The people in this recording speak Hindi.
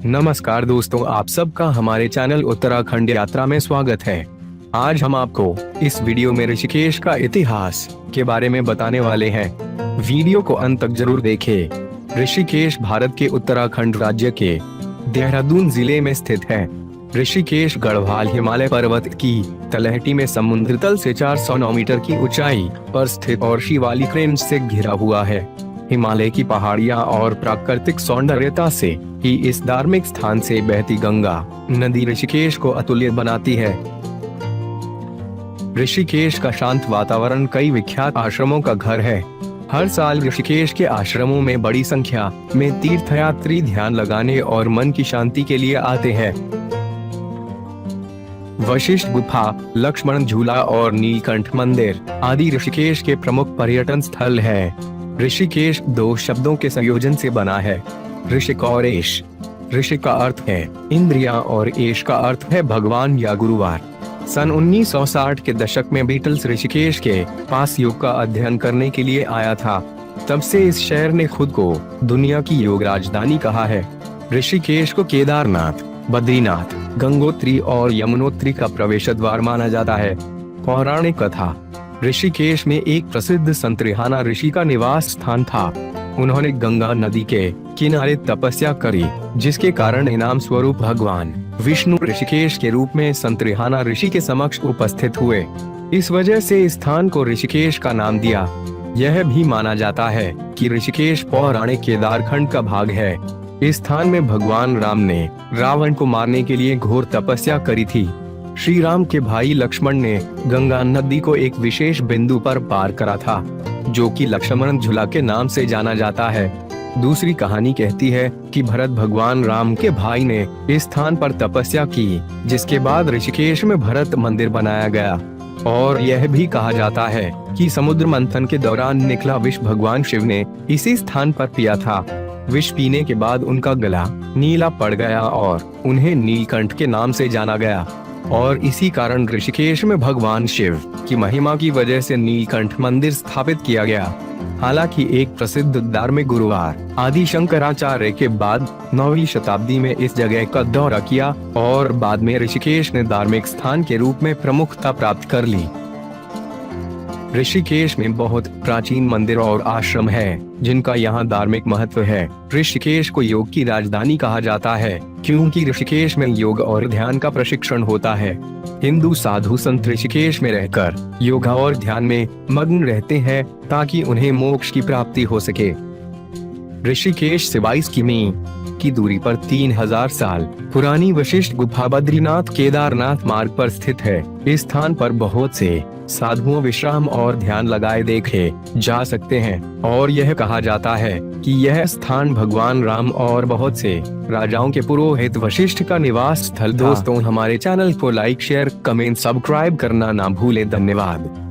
नमस्कार दोस्तों, आप सबका हमारे चैनल उत्तराखंड यात्रा में स्वागत है। आज हम आपको इस वीडियो में ऋषिकेश का इतिहास के बारे में बताने वाले हैं। वीडियो को अंत तक जरूर देखें। ऋषिकेश भारत के उत्तराखंड राज्य के देहरादून जिले में स्थित है। ऋषिकेश गढ़वाल हिमालय पर्वत की तलहटी में समुद्र तल से 409 मीटर की ऊंचाई पर स्थित और शिवालिक रेंज से घिरा हुआ है। हिमालय की पहाड़ियां और प्राकृतिक सौंदर्यता से ही इस धार्मिक स्थान से बहती गंगा नदी ऋषिकेश को अतुल्य बनाती है। ऋषिकेश का शांत वातावरण कई विख्यात आश्रमों का घर है। हर साल ऋषिकेश के आश्रमों में बड़ी संख्या में तीर्थयात्री ध्यान लगाने और मन की शांति के लिए आते हैं। वशिष्ठ गुफा, लक्ष्मण झूला और नीलकंठ मंदिर आदि ऋषिकेश के प्रमुख पर्यटन स्थल है। ऋषिकेश दो शब्दों के संयोजन से बना है, ऋषिक और एश। ऋषिक का अर्थ है इंद्रियां और एश का अर्थ है भगवान या गुरुवार। सन 1960 के दशक में बीटल्स ऋषिकेश के पास योग का अध्ययन करने के लिए आया था। तब से इस शहर ने खुद को दुनिया की योग राजधानी कहा है। ऋषिकेश को केदारनाथ, बद्रीनाथ, गंगोत्री और यमुनोत्री का प्रवेश द्वार माना जाता है। पौराणिक कथा, ऋषिकेश में एक प्रसिद्ध संतरिहाना ऋषि का निवास स्थान था। उन्होंने गंगा नदी के किनारे तपस्या करी, जिसके कारण इनाम स्वरूप भगवान विष्णु ऋषिकेश के रूप में संतरिहाना ऋषि के समक्ष उपस्थित हुए। इस वजह से इस स्थान को ऋषिकेश का नाम दिया। यह भी माना जाता है कि ऋषिकेश पौराणिक केदारखंड का भाग है। इस स्थान में भगवान राम ने रावण को मारने के लिए घोर तपस्या करी थी। श्री राम के भाई लक्ष्मण ने गंगा नदी को एक विशेष बिंदु पर पार करा था, जो कि लक्ष्मण झूला के नाम से जाना जाता है। दूसरी कहानी कहती है कि भरत भगवान राम के भाई ने इस स्थान पर तपस्या की, जिसके बाद ऋषिकेश में भरत मंदिर बनाया गया। और यह भी कहा जाता है कि समुद्र मंथन के दौरान निकला विष भगवान शिव ने इसी स्थान पर पिया था। विष पीने के बाद उनका गला नीला पड़ गया और उन्हें नीलकंठ के नाम से जाना गया। और इसी कारण ऋषिकेश में भगवान शिव की महिमा की वजह से नीलकंठ मंदिर स्थापित किया गया। हालांकि एक प्रसिद्ध धार्मिक गुरुवार आदि शंकराचार्य के बाद 9वीं शताब्दी में इस जगह का दौरा किया और बाद में ऋषिकेश ने धार्मिक स्थान के रूप में प्रमुखता प्राप्त कर ली। ऋषिकेश में बहुत प्राचीन मंदिर और आश्रम है, जिनका यहाँ धार्मिक महत्व है। ऋषिकेश को योग की राजधानी कहा जाता है, क्योंकि ऋषिकेश में योग और ध्यान का प्रशिक्षण होता है। हिंदू साधु संत ऋषिकेश में रहकर योगा और ध्यान में मग्न रहते हैं, ताकि उन्हें मोक्ष की प्राप्ति हो सके। ऋषिकेश से 22 किमी की दूरी पर 3000 साल पुरानी वशिष्ठ गुफा बद्रीनाथ केदारनाथ मार्ग पर स्थित है। इस स्थान पर बहुत से साधुओं विश्राम और ध्यान लगाए देखे जा सकते हैं और यह कहा जाता है कि यह स्थान भगवान राम और बहुत से राजाओं के पुरोहित वशिष्ठ का निवास स्थल था। दोस्तों, हमारे चैनल को लाइक, शेयर, कमेंट, सब्सक्राइब करना ना भूलें। धन्यवाद।